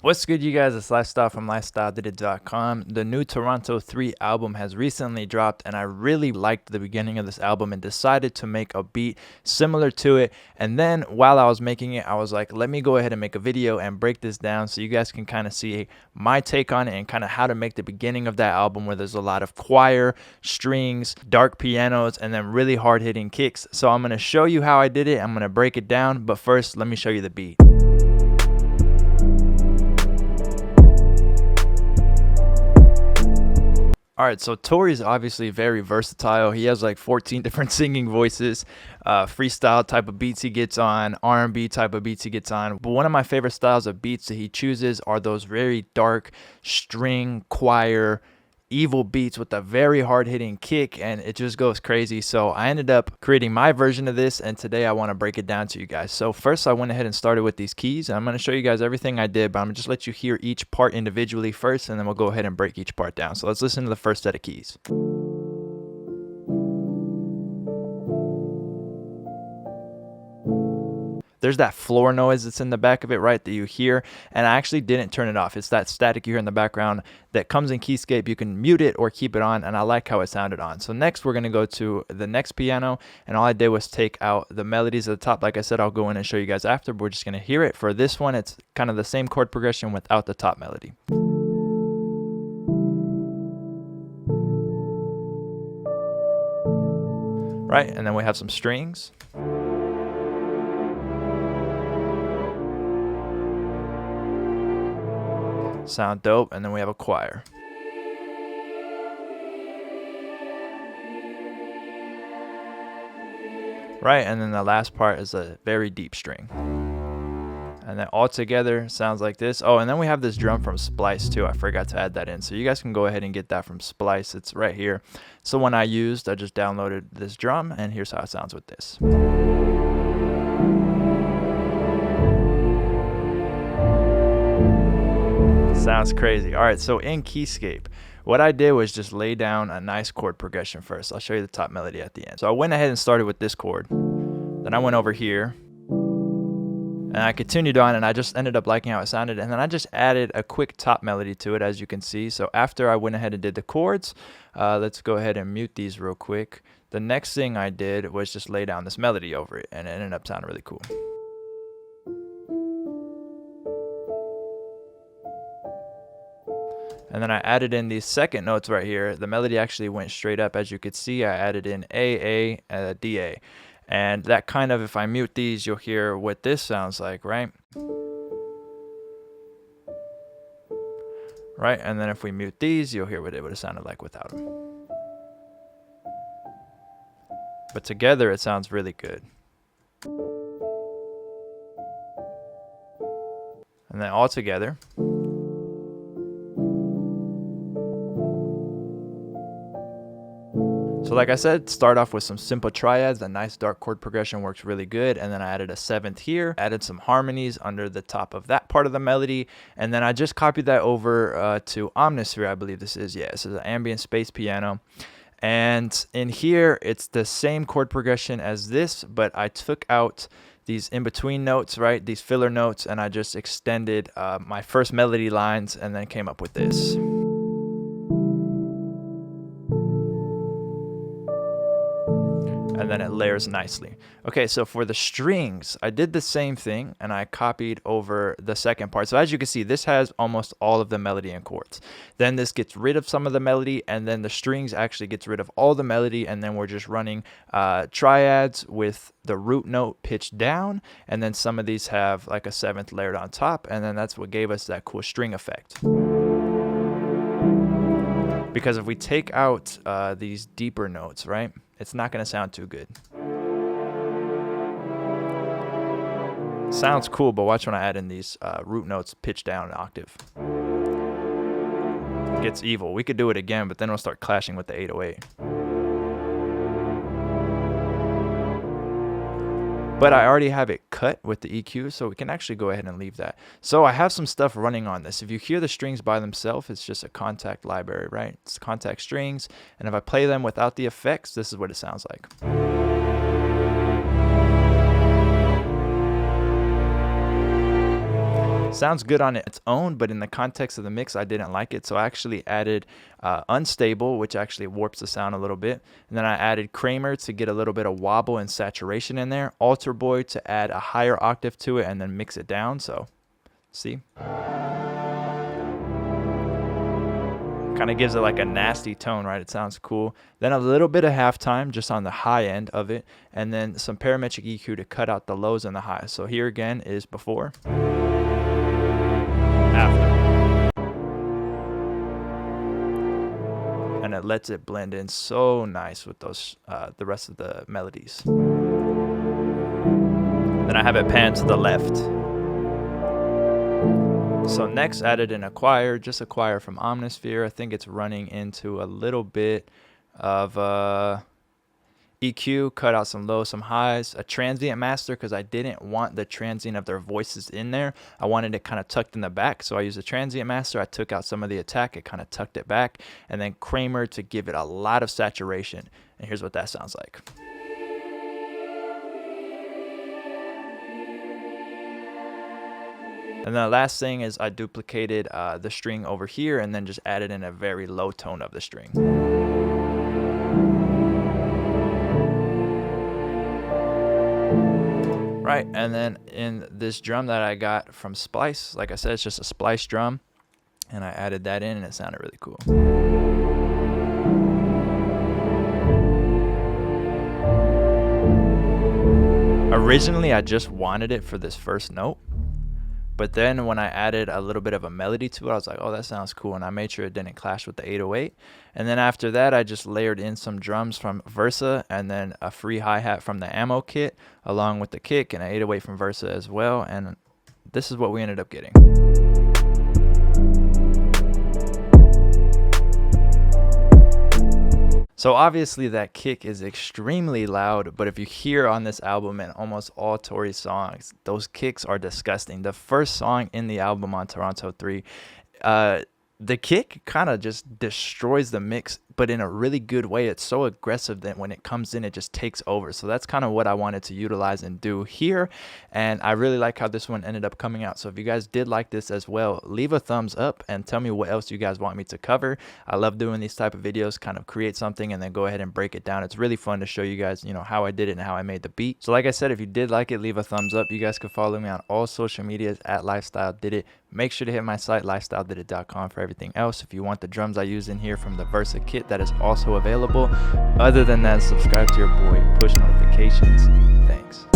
What's good, you guys? It's Lifestyle from LifestyleDidIt.com. The new Toronto 3 album has recently dropped, and I really liked the beginning of this album and decided to make a beat similar to it. And then while I was making it, I was like, let me go ahead and make a video and break this down so you guys can kind of see my take on it and kind of how to make the beginning of that album where there's a lot of choir, strings, dark pianos, and then really hard-hitting kicks. So I'm going to show you how I did it. I'm going to break it down, but first, let me show you the beat. All right, so Tory's obviously very versatile. He has like 14 different singing voices, freestyle type of beats he gets on, R&B type of beats he gets on. But one of my favorite styles of beats that he chooses are those very dark string, choir, evil beats with a very hard-hitting kick, and it just goes crazy. So I ended up creating my version of this, and today I want to break it down to you guys. So first I went ahead and started with these keys, and I'm going to show you guys everything I did, but I'm going to just let you hear each part individually first, and then we'll go ahead and break each part down. So let's listen to the first set of keys. There's that floor noise that's in the back of it, right, that you hear, and I actually didn't turn it off. It's that static you hear in the background that comes in Keyscape. You can mute it or keep it on, and I like how it sounded on. So next, we're going to go to the next piano, and all I did was take out the melodies at the top. Like I said, I'll go in and show you guys after, but we're just going to hear it. For this one, it's kind of the same chord progression without the top melody. Right, and then we have some strings. Sound dope, and then we have a choir. Right, and then the last part is a very deep string. And then all together sounds like this. Oh, and then we have this drum from Splice too. I forgot to add that in. So you guys can go ahead and get that from Splice. It's right here. So when I just downloaded this drum, and here's how it sounds with this. Sounds crazy. All right, so in Keyscape, what I did was just lay down a nice chord progression first. I'll show you the top melody at the end. So I went ahead and started with this chord. Then I went over here, and I continued on, and I just ended up liking how it sounded. And then I just added a quick top melody to it, as you can see. So after I went ahead and did the chords, let's go ahead and mute these real quick. The next thing I did was just lay down this melody over it, and it ended up sounding really cool. And then I added in these second notes right here. The melody actually went straight up. As you could see, I added in A, D, A. And that kind of, if I mute these, you'll hear what this sounds like, right? Right, and then if we mute these, you'll hear what it would have sounded like without them. But together, it sounds really good. And then all together. So like I said, start off with some simple triads. The nice dark chord progression works really good. And then I added a seventh here, added some harmonies under the top of that part of the melody. And then I just copied that over to Omnisphere, I believe this is. Yeah, this is an ambient space piano. And in here, it's the same chord progression as this, but I took out these in-between notes, right? These filler notes, and I just extended my first melody lines and then came up with this. And then it layers nicely. Okay, so for the strings, I did the same thing, and I copied over the second part. So as you can see, this has almost all of the melody and chords. Then this gets rid of some of the melody, and then the strings actually gets rid of all the melody, and then we're just running triads with the root note pitched down, and then some of these have like a seventh layered on top, and then that's what gave us that cool string effect. Because if we take out these deeper notes, right, it's not going to sound too good. Sounds cool, but watch when I add in these root notes pitched down an octave. It gets evil. We could do it again, but then we'll start clashing with the 808. But I already have it cut with the EQ, so we can actually go ahead and leave that. So I have some stuff running on this. If you hear the strings by themselves, it's just a contact library, right? It's contact strings. And if I play them without the effects, this is what it sounds like. Sounds good on its own, but in the context of the mix, I didn't like it. So I actually added unstable, which actually warps the sound a little bit. And then I added Kramer to get a little bit of wobble and saturation in there. Alter Boy to add a higher octave to it and then mix it down. So, see? Kind of gives it like a nasty tone, right? It sounds cool. Then a little bit of halftime just on the high end of it, and then some parametric EQ to cut out the lows and the highs. So here again is before, after, and it lets it blend in so nice with those the rest of the melodies. Then I have it pan to the left. So next, added an acquire, just acquire from Omnisphere. I think it's running into a little bit of EQ, cut out some lows, some highs, a transient master because I didn't want the transient of their voices in there. I wanted it kind of tucked in the back, so I used a transient master. I took out some of the attack, it kind of tucked it back, and then Kramer to give it a lot of saturation. And here's what that sounds like. And then the last thing is I duplicated the string over here and then just added in a very low tone of the string. Right, and then in this drum that I got from Splice, like I said, it's just a Splice drum, and I added that in and it sounded really cool. Originally, I just wanted it for this first note. But then when I added a little bit of a melody to it, I was like, oh, that sounds cool. And I made sure it didn't clash with the 808. And then after that, I just layered in some drums from Versa and then a free hi-hat from the ammo kit, along with the kick and an 808 from Versa as well. And this is what we ended up getting. So obviously that kick is extremely loud, but if you hear on this album and almost all Tory songs, those kicks are disgusting. The first song in the album on Toronto 3, the kick kind of just destroys the mix, but in a really good way. It's so aggressive that when it comes in, it just takes over. So that's kind of what I wanted to utilize and do here. And I really like how this one ended up coming out. So if you guys did like this as well, leave a thumbs up and tell me what else you guys want me to cover. I love doing these type of videos, kind of create something and then go ahead and break it down. It's really fun to show you guys, you know, how I did it and how I made the beat. So like I said, if you did like it, leave a thumbs up. You guys can follow me on all social medias at Lifestyle Did It. Make sure to hit my site, lifestyledidit.com, for everything else. If you want the drums I use in here from the Versa kit, that is also available. Other than that, subscribe to your boy, push notifications. Thanks.